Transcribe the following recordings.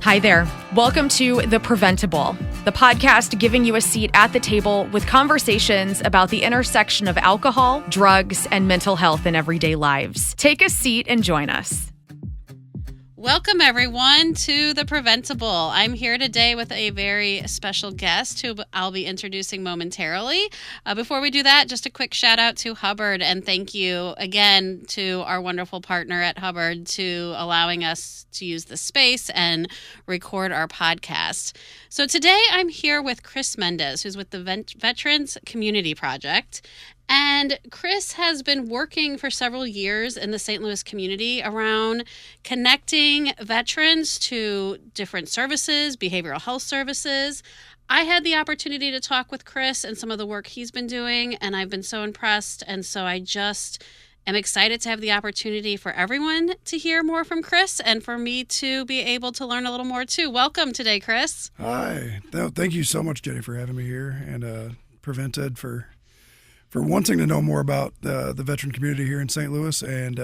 Hi there. Welcome to The Preventable, the podcast giving you a seat at the table with conversations about the intersection of alcohol, drugs, and mental health in everyday lives. Take a seat and join us. Welcome, everyone, to The Preventable. I'm here today with a very special guest who I'll be introducing momentarily. Before we do that, just a quick shout out to Hubbard, and thank you again to our wonderful partner at Hubbard to allowing us to use the space and record our podcast. So today I'm here with Chris Mendes, who's with the Veterans Community Project. And Chris has been working for several years in the St. Louis community around connecting veterans to different services, behavioral health services. I had the opportunity to talk with Chris and some of the work he's been doing, and I've been so impressed. And so I just am excited to have the opportunity for everyone to hear more from Chris and for me to be able to learn a little more too. Welcome today, Chris. Hi. Thank you so much, Jenny, for having me here, and Prevent+Ed for wanting to know more about the veteran community here in St. Louis and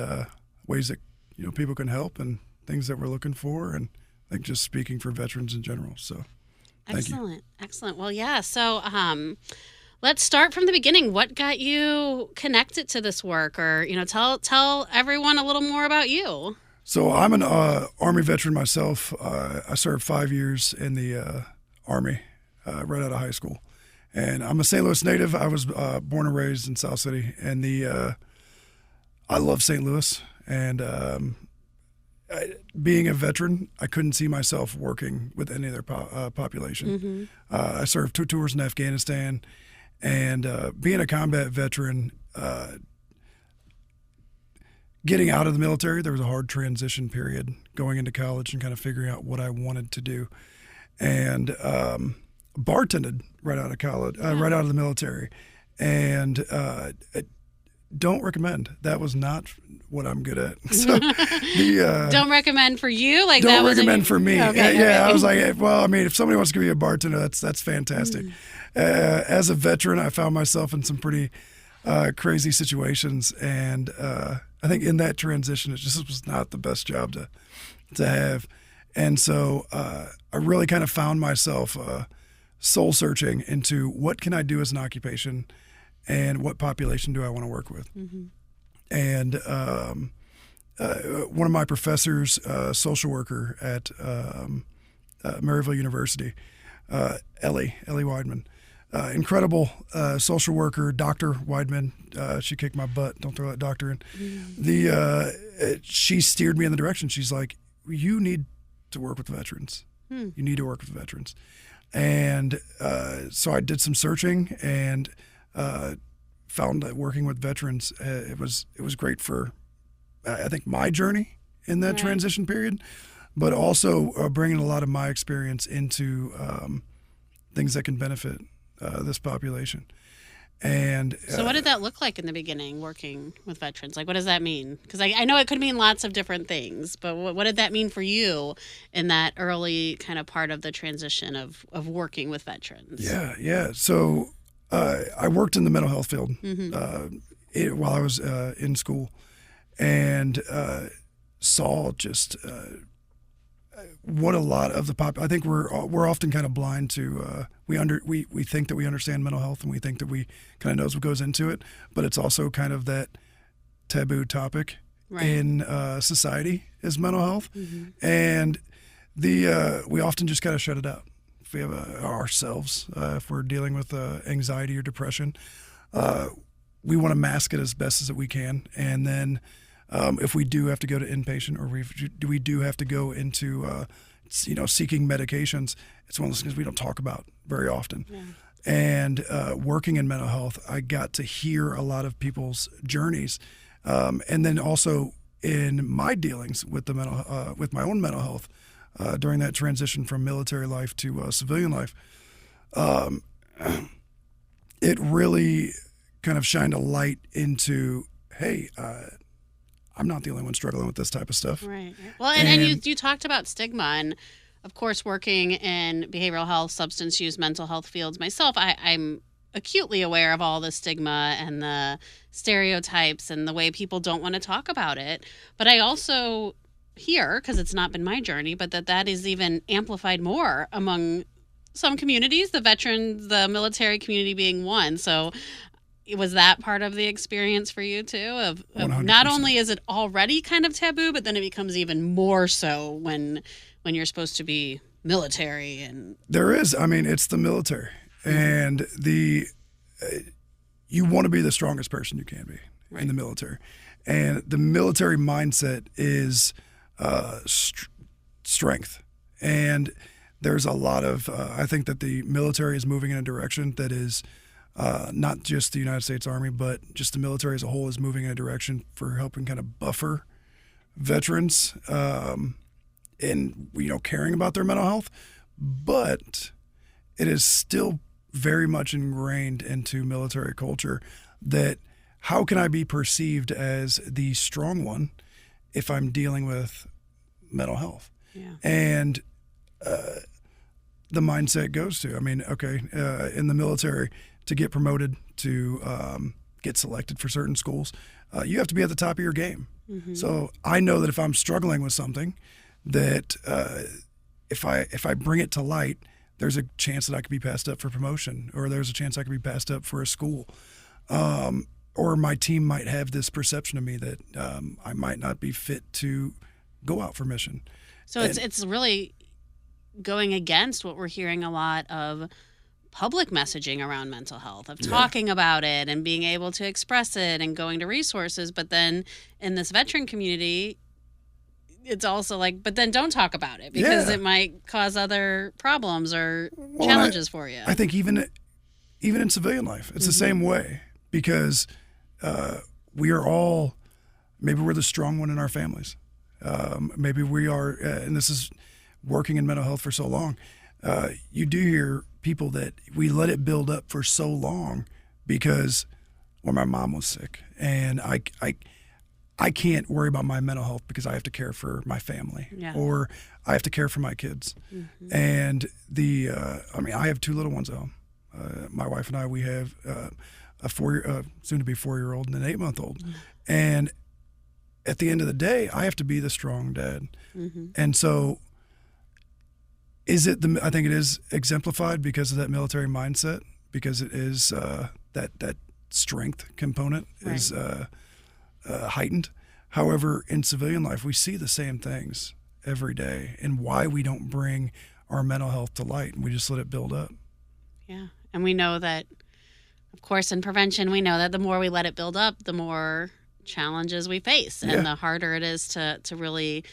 ways that people can help and things that we're looking for, and I think just speaking for veterans in general. So, thank you. Excellent. Well, yeah. So, let's start from the beginning. What got you connected to this work, or tell everyone a little more about you. So, I'm an Army veteran myself. I served 5 years in the Army right out of high school. And I'm a St. Louis native. I was born and raised in South City, and I love St. Louis. And being a veteran, I couldn't see myself working with any other population. Mm-hmm. I served 2 tours in Afghanistan, and being a combat veteran, getting out of the military, there was a hard transition period going into college and kind of figuring out what I wanted to do, and bartended right out of college, right out of the military, and don't recommend. That was not what I'm good at. So don't recommend for you, like don't that recommend for me. Okay, yeah, okay. I was like, well, I mean, if somebody wants to give me a bartender, that's fantastic. As a veteran, I found myself in some pretty crazy situations, and I think in that transition, it just was not the best job to have, and so I really kind of found myself soul searching into what can I do as an occupation and what population do I want to work with. Mm-hmm. And one of my professors, social worker at Maryville University, Ellie Weidman, incredible social worker, Dr. Weidman. She kicked my butt. Don't throw that doctor in. Mm-hmm. She steered me in the direction. She's like, you need to work with veterans. You need to work with veterans. And so I did some searching and found that working with veterans, it was great for, I think, my journey in that transition period, but also bringing a lot of my experience into things that can benefit this population. And so what did that look like in the beginning, working with veterans? Like, what does that mean? Because I know it could mean lots of different things, but what did that mean for you in that early kind of part of the transition of working with veterans? Yeah. So I worked in the mental health field while I was in school, and saw just what a lot of the I think we're often kind of blind to we think that we understand mental health, and we think that we kind of knows what goes into it, but it's also kind of that taboo topic in society is mental health, and we often just kind of shut it out. If we have ourselves, if we're dealing with anxiety or depression, we want to mask it as best as we can, and then if we do have to go to inpatient, or we do have to go into seeking medications, it's one of those things we don't talk about very often. Yeah. And working in mental health, I got to hear a lot of people's journeys, and then also in my dealings with with my own mental health during that transition from military life to civilian life, it really kind of shined a light into, hey, I'm not the only one struggling with this type of stuff. Right. Well, and you talked about stigma, and of course, working in behavioral health, substance use, mental health fields myself, I'm acutely aware of all the stigma and the stereotypes and the way people don't want to talk about it. But I also here, because it's not been my journey, but that is even amplified more among some communities, the military community being one. So was that part of the experience for you too? Of 100%. Not only is it already kind of taboo, but then it becomes even more so when you're supposed to be military. And there is, I mean, it's the military, and you want to be the strongest person you can be in the military, and the military mindset is strength, and there's a lot of I think that the military is moving in a direction that is not just the United States Army, but just the military as a whole is moving in a direction for helping kind of buffer veterans in caring about their mental health. But it is still very much ingrained into military culture that how can I be perceived as the strong one if I'm dealing with mental health? Yeah. And the mindset goes to, I mean, okay, in the military, to get promoted, to get selected for certain schools, you have to be at the top of your game. Mm-hmm. So I know that if I'm struggling with something, that if I bring it to light, there's a chance that I could be passed up for promotion, or there's a chance I could be passed up for a school, or my team might have this perception of me that I might not be fit to go out for mission. So it's really going against what we're hearing a lot of public messaging around mental health, of talking about it and being able to express it and going to resources. But then in this veteran community, it's also like, but then don't talk about it because it might cause other problems or challenges for you. I think even in civilian life, it's the same way, because we are all, maybe we're the strong one in our families. Maybe we are, and this is working in mental health for so long, you do hear people that we let it build up for so long because, well, my mom was sick and I can't worry about my mental health because I have to care for my family, or I have to care for my kids. Mm-hmm. And I have two little ones at home. My wife and I, we have a soon to be 4-year-old and an 8-month-old. Mm-hmm. And at the end of the day, I have to be the strong dad. Mm-hmm. And so I think it is exemplified because of that military mindset, because it is that strength component is heightened. However, in civilian life, we see the same things every day, and why we don't bring our mental health to light, and we just let it build up. Yeah, and we know that, of course, in prevention, we know that the more we let it build up, the more challenges we face, and the harder it is to really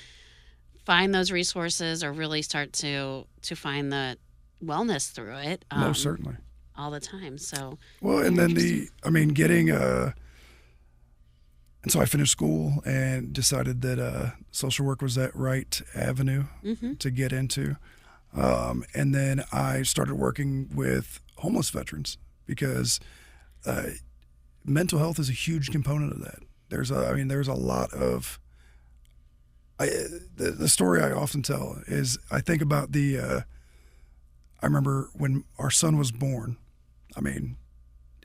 find those resources or really start to find the wellness through it. Most certainly. All the time. So and then getting and so I finished school and decided that social work was that right avenue to get into. And then I started working with homeless veterans because mental health is a huge component of that. There's a lot of, the story I often tell is, I think about I remember when our son was born. I mean,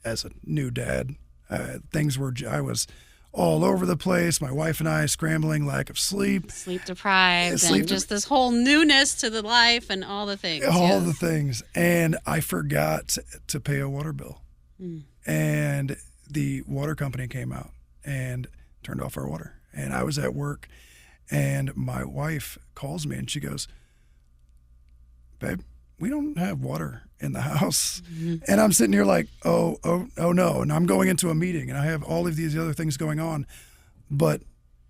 as a new dad, I was all over the place. My wife and I scrambling, lack of sleep. Sleep deprived, and just this whole newness to the life and all the things. All the things. And I forgot to pay a water bill. Mm. And the water company came out and turned off our water. And I was at work, and my wife calls me and she goes, "Babe, we don't have water in the house." Mm-hmm. And I'm sitting here like, oh no. And I'm going into a meeting and I have all of these other things going on, but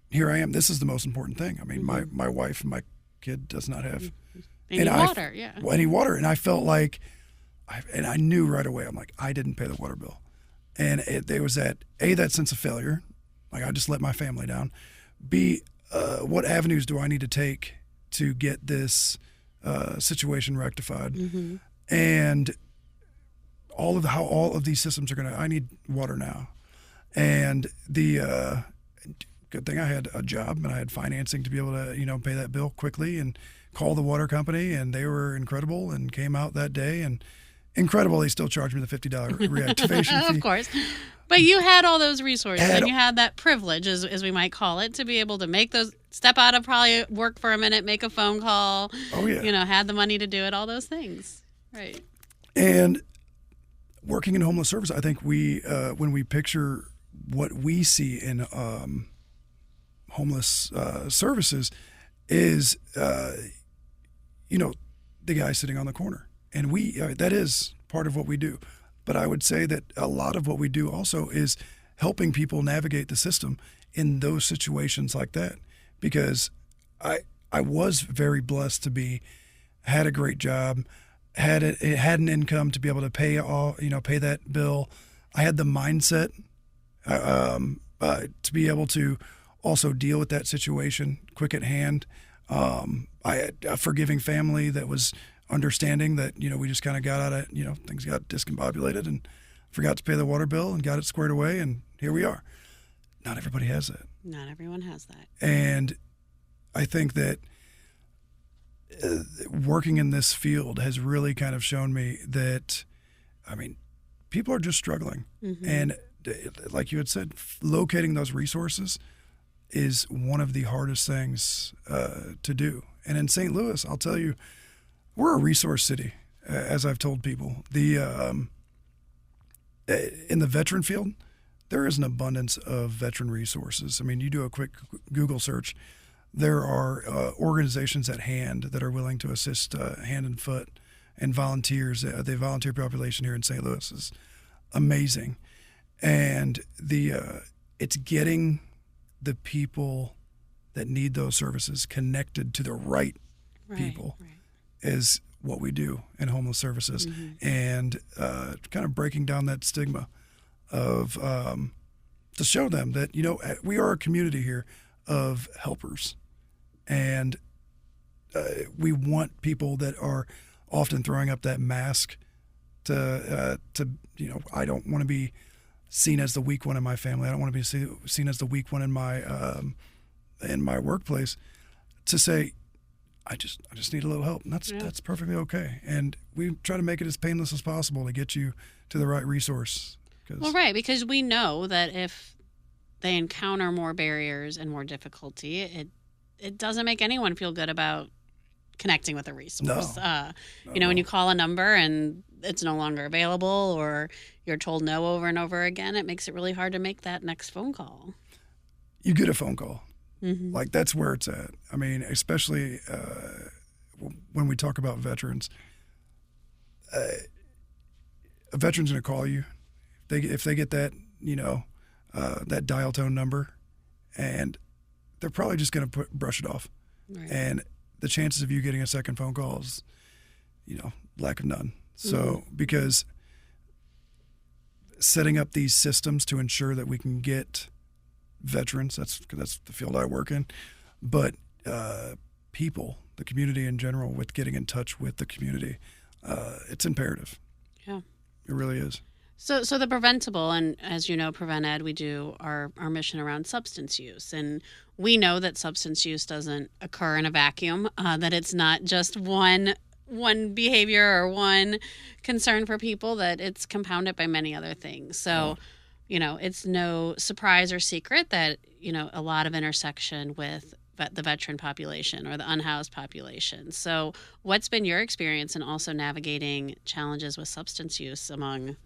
here I am. This is the most important thing. I mean, my wife and my kid does not have any water. Any water. And I felt like, I knew right away, I'm like, I didn't pay the water bill. And there was that sense of failure. Like, I just let my family down. B, what avenues do I need to take to get this situation rectified? Mm-hmm. And how all of these systems are I need water now. And the good thing I had a job and I had financing to be able to, pay that bill quickly and call the water company, and they were incredible and came out that day, and incredible. They still charged me the $50 reactivation fee. Of course. But you had all those resources, and you had that privilege, as we might call it, to be able to make those, step out of probably work for a minute, make a phone call. Oh, yeah. You know, had the money to do it, all those things. Right. And working in homeless service, I think when we picture what we see in homeless services is, you know, the guy sitting on the corner. And that is part of what we do. But I would say that a lot of what we do also is helping people navigate the system in those situations like that. Because I was very blessed to had a great job, had an income to be able to pay that bill. I had the mindset to be able to also deal with that situation quick at hand. I had a forgiving family that was understanding that, you know, we just kind of got out of, you know, things got discombobulated and forgot to pay the water bill and got it squared away, and here we are. Not everybody has that. Not everyone has that. And I think that working in this field has really kind of shown me that, I mean, people are just struggling. Mm-hmm. And like you had said, locating those resources is one of the hardest things to do. And in St. Louis, I'll tell you, we're a resource city, as I've told people. In the veteran field, there is an abundance of veteran resources. I mean, you do a quick Google search, there are organizations at hand that are willing to assist hand and foot, and volunteers. The volunteer population here in St. Louis is amazing. And it's getting the people that need those services connected to the right people. Right. Is what we do in homeless services. Mm-hmm. And kind of breaking down that stigma of to show them that, you know, we are a community here of helpers, and we want people that are often throwing up that mask to you know, I don't want to be seen as the weak one in my family. I don't want to be seen as the weak one in my workplace, to say, I just need a little help, and that's perfectly okay. And we try to make it as painless as possible to get you to the right resource. Well, right, because we know that if they encounter more barriers and more difficulty, it doesn't make anyone feel good about connecting with a resource. No. You know, when you call a number and it's no longer available, or you're told no over and over again, it makes it really hard to make that next phone call. You get a phone call. Mm-hmm. Like, that's where it's at. I mean, especially when we talk about veterans, a veteran's going to call you if they get that, you know, that dial tone number, and they're probably just going to brush it off. Right. And the chances of you getting a second phone call is, you know, lack of none. So because setting up these systems to ensure that we can get veterans, that's the field I work in, but people, the community in general, with getting in touch with the community, it's imperative. Yeah, it really is. So the preventable, and as you know, Prevent+Ed, we do our mission around substance use, and we know that substance use doesn't occur in a vacuum, that it's not just one behavior or one concern for people, that it's compounded by many other things. So you know, it's no surprise or secret that, you know, a lot of intersection with the veteran population or the unhoused population. So what's been your experience in also navigating challenges with substance use among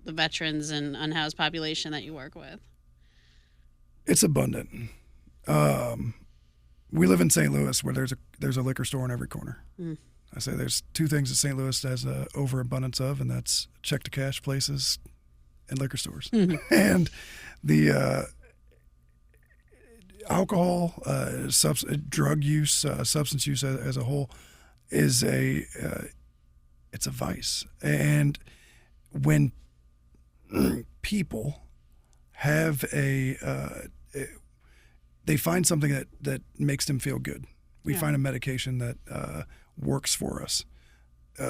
the veterans and unhoused population that you work with? It's abundant. We live in St. Louis, where there's a liquor store in every corner. I say there's two things that St. Louis has an overabundance of, and that's check-to-cash places and liquor stores. Mm-hmm. And the alcohol, drug use, substance use as a whole is it's a vice. And when people have they find something that makes them feel good. We find a medication that works for us.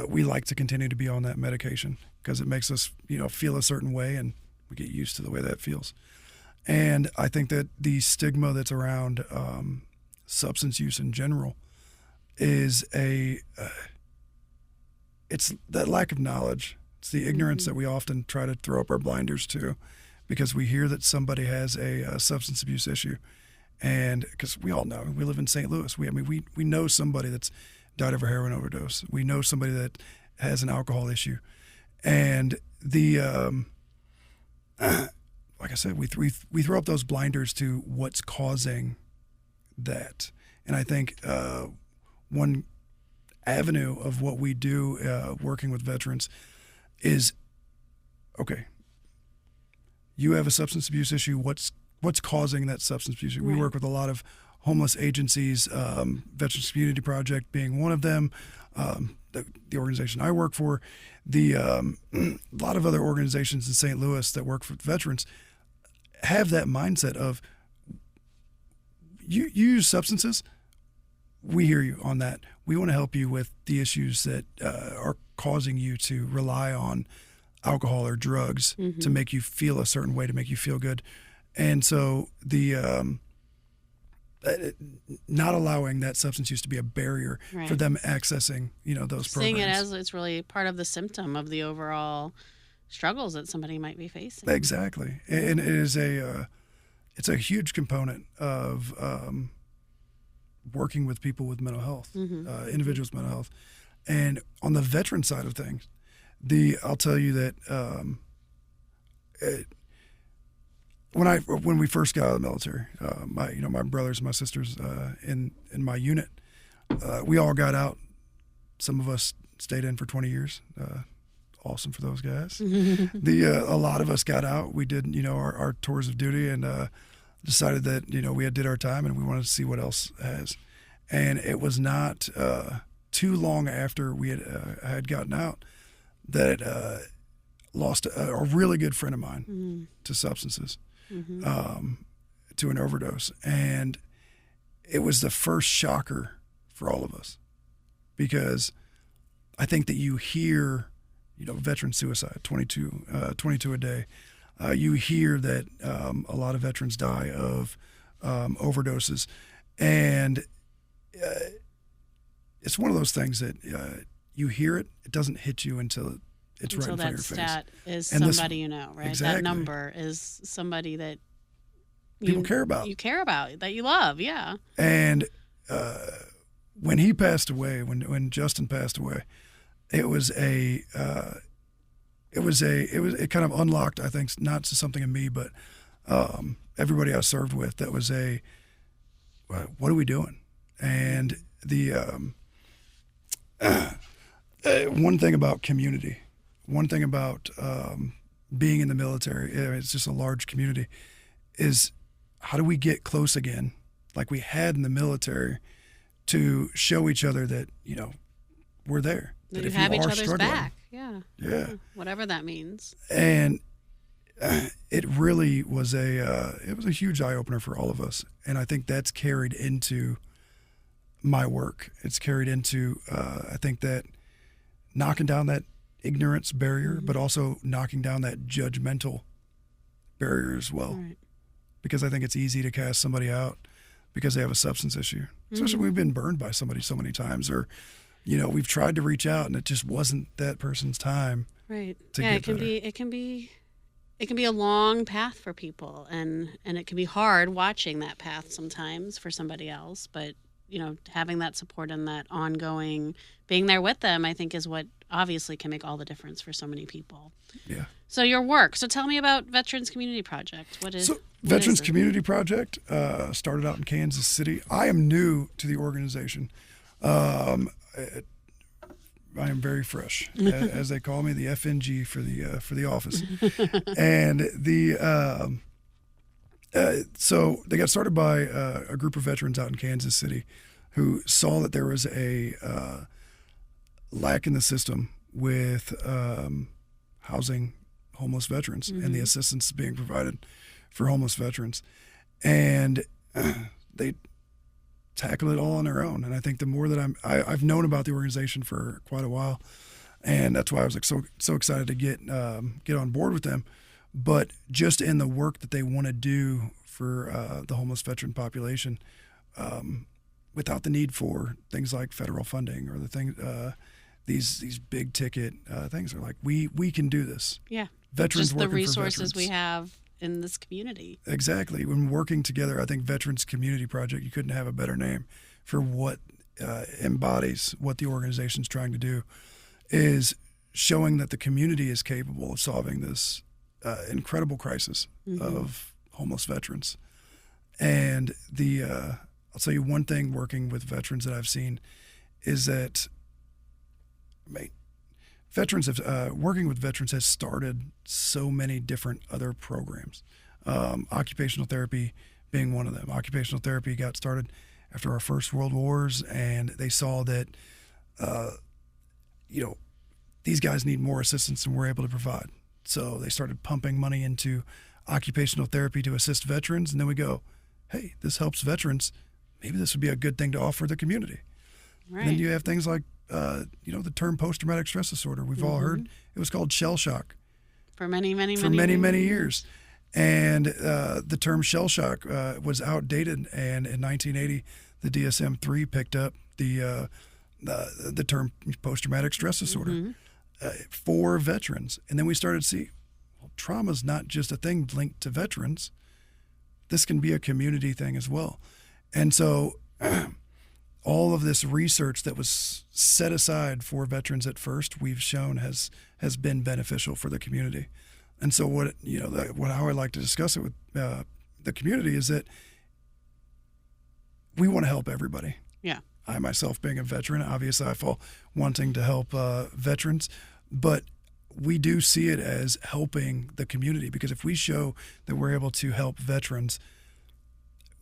We like to continue to be on that medication because it makes us, you know, feel a certain way, and we get used to the way that feels. And I think that the stigma that's around substance use in general is it's that lack of knowledge. It's the ignorance that we often try to throw up our blinders to, because we hear that somebody has a substance abuse issue. And because we all know, we live in St. Louis. We know somebody that's died of a heroin overdose. We know somebody that has an alcohol issue. And the, like I said, we throw up those blinders to what's causing that. And I think one avenue of what we do working with veterans is, okay, you have a substance abuse issue. What's causing that substance abuse? Right. We work with a lot of homeless agencies, Veterans Community Project being one of them, the organization I work for, a lot of other organizations in St. Louis that work for veterans have that mindset of, you use substances, we hear you on that. We want to help you with the issues that are causing you to rely on alcohol or drugs to make you feel a certain way, to make you feel good. And so the not allowing that substance use to be a barrier Right. for them accessing, those programs. Seeing it as it's really part of the symptom of the overall struggles that somebody might be facing. Exactly. And it is it's a huge component of working with people with mental health, individuals with mental health. And on the veteran side of things, I'll tell you that when we first got out of the military, my brothers and my sisters in my unit, we all got out. Some of us stayed in for 20 years. Awesome for those guys. A lot of us got out. We did our tours of duty and decided that we had did our time and we wanted to see what else has. And it was not too long after we had gotten out that lost a really good friend of mine to substances, to an overdose. And it was the first shocker for all of us, because I think that you hear, veteran suicide, 22 a day. You hear that a lot of veterans die of overdoses. And it's one of those things that you hear it, it doesn't hit you until it's right in front of your face. That stat is And somebody right? Exactly. That number is somebody that people care about. You care about, that you love, yeah. And when he passed away, when Justin passed away, it kind of unlocked, I think, not just something in me, but everybody I served with. That was what are we doing? And the one thing about community, one thing about being in the military, it's just a large community, is how do we get close again, like we had in the military, to show each other that we're there. That if you have you each are other's struggling, back. Yeah. Whatever that means. And it really was a huge eye opener for all of us, and I think that's carried into my work. It's carried into I think that knocking down that ignorance barrier, but also knocking down that judgmental barrier as well. Right. Because I think it's easy to cast somebody out because they have a substance issue, especially when we've been burned by somebody so many times, or we've tried to reach out and it just wasn't that person's time. Right. To yeah, get better. it can be a long path for people, and it can be hard watching that path sometimes for somebody else, but having that support and that ongoing being there with them, I think, is what obviously can make all the difference for so many people. Yeah. So your work. So tell me about Veterans Community Project. Veterans Community Project started out in Kansas City. I am new to the organization. I am very fresh, as they call me, the FNG for the office. And so they got started by a group of veterans out in Kansas City who saw that there was a lack in the system with housing homeless veterans and the assistance being provided for homeless veterans. And they tackled it all on their own. And I think the more that I've known about the organization for quite a while, and that's why I was like so excited to get on board with them. But just in the work that they want to do for the homeless veteran population, without the need for things like federal funding or the thing, these big ticket things are like we can do this. Yeah, Veterans just the working for resources veterans. we have in this community. Exactly. When working together, I think Veterans Community Project, you couldn't have a better name for what embodies what the organization's trying to do, is showing that the community is capable of solving this incredible crisis of homeless veterans. And I'll tell you one thing working with veterans that I've seen is that working with veterans has started so many different other programs. Occupational therapy being one of them. Occupational therapy got started after our first world wars, and they saw that, these guys need more assistance than we're able to provide. So they started pumping money into occupational therapy to assist veterans, and then we go, hey, this helps veterans. Maybe this would be a good thing to offer the community. Right. And then you have things like, the term post-traumatic stress disorder. We've all heard. It was called shell shock. For many years. And the term shell shock was outdated. And in 1980, the DSM-3 picked up the term post-traumatic stress disorder for veterans. And then we started to see, well, trauma's not just a thing linked to veterans. This can be a community thing as well. And so all of this research that was set aside for veterans at first, we've shown has been beneficial for the community. And so how I like to discuss it with the community is that we want to help everybody. Yeah. I myself being a veteran, obviously I fall wanting to help veterans, but we do see it as helping the community, because if we show that we're able to help veterans,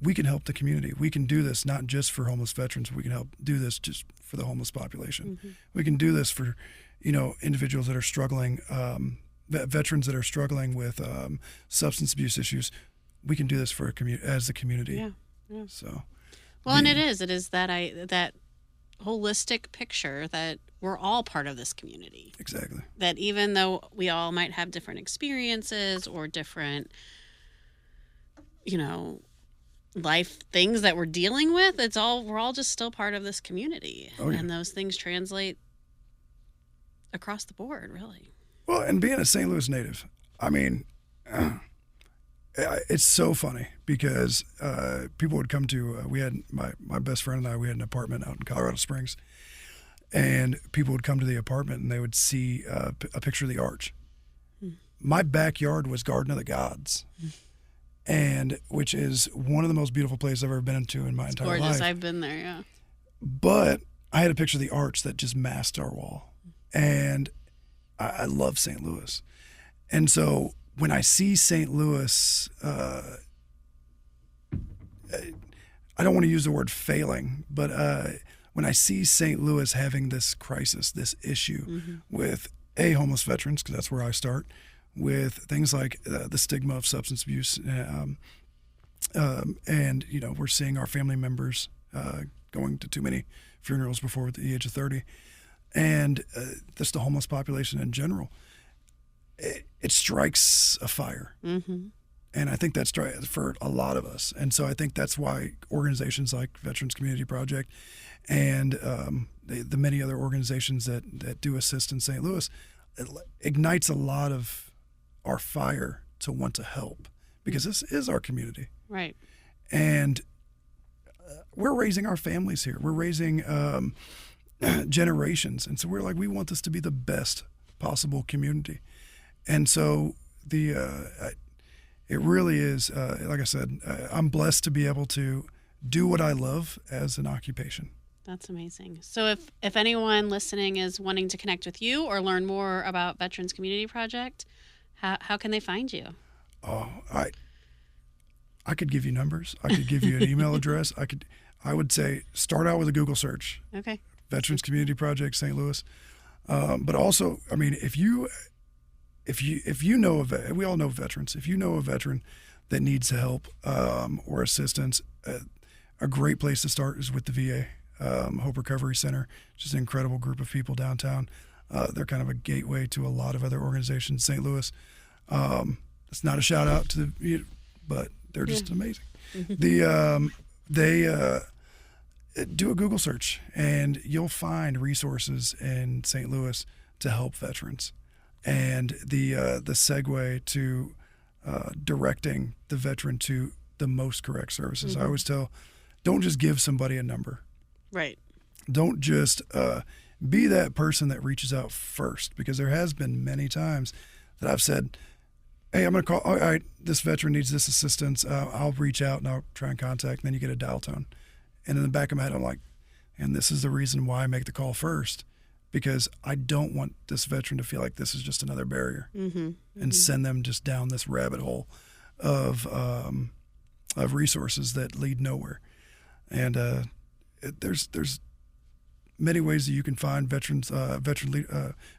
we can help the community. We can do this not just for homeless veterans. We can help do this just for the homeless population. We can do this for, individuals that are struggling, veterans that are struggling with substance abuse issues. We can do this for as the community. Yeah. So. Well, and it is that holistic picture that we're all part of this community. Exactly. That even though we all might have different experiences or different, life things that we're dealing with, we're all just still part of this community. Oh, yeah. And those things translate across the board, really. Well, and being a St. Louis native, I mean, it's so funny because people would come to, we had my best friend and I, we had an apartment out in Colorado Springs, and people would come to the apartment and they would see a picture of the arch. My backyard was Garden of the Gods. And which is one of the most beautiful places I've ever been into in my entire life. Gorgeous. I've been there, yeah. But I had a picture of the arch that just masked our wall. And I love St. Louis. And so when I see St. Louis, I don't want to use the word failing, but when I see St. Louis having this crisis, this issue with homeless veterans, because that's where I start, with things like the stigma of substance abuse, and we're seeing our family members going to too many funerals before the age of 30, and just the homeless population in general. It strikes a fire, and I think that's for a lot of us. And so I think that's why organizations like Veterans Community Project and the many other organizations that do assist in St. Louis, it ignites a lot of our fire to want to help, because this is our community. Right. And we're raising our families here. We're raising generations. And so we want this to be the best possible community. And so it really is, like I said, I'm blessed to be able to do what I love as an occupation. That's amazing. So if anyone listening is wanting to connect with you or learn more about Veterans Community Project, how can they find you? Oh, I could give you numbers. I could give you an email address. I would say start out with a Google search. Okay. Veterans Community Project, St. Louis. But also, I mean, if you know we all know veterans. If you know a veteran that needs help or assistance, a great place to start is with the VA, Hope Recovery Center. Just an incredible group of people downtown. They're kind of a gateway to a lot of other organizations in St. Louis. It's not a shout out to but they're just amazing. They do a Google search and you'll find resources in St. Louis to help veterans. And the segue to directing the veteran to the most correct services. I always tell, don't just give somebody a number. Right. Don't just be that person that reaches out first, because there has been many times that I've said, hey, I'm going to call, all right, this veteran needs this assistance. I'll reach out and I'll try and contact, and then you get a dial tone. And in the back of my head, I'm like, and this is the reason why I make the call first, because I don't want this veteran to feel like this is just another barrier and send them just down this rabbit hole of resources that lead nowhere. And there's many ways that you can find Veteran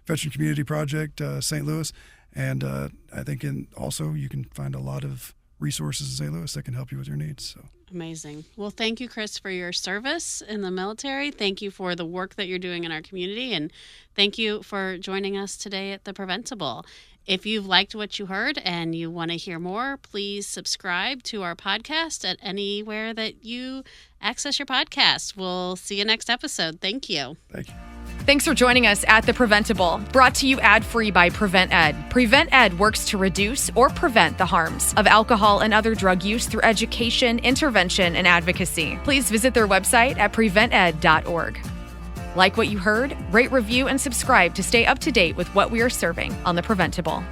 Community Project St. Louis, and I think also you can find a lot of resources in St. Louis that can help you with your needs. So. Amazing. Well, thank you, Chris, for your service in the military. Thank you for the work that you're doing in our community, and thank you for joining us today at The Preventable. If you've liked what you heard and you want to hear more, please subscribe to our podcast at anywhere that you access your podcast. We'll see you next episode. Thank you. Thank you. Thanks for joining us at The Preventable, brought to you ad-free by Prevent+Ed. Prevent+Ed works to reduce or prevent the harms of alcohol and other drug use through education, intervention, and advocacy. Please visit their website at prevented.org. Like what you heard? Rate, review, and subscribe to stay up to date with what we are serving on The Preventable.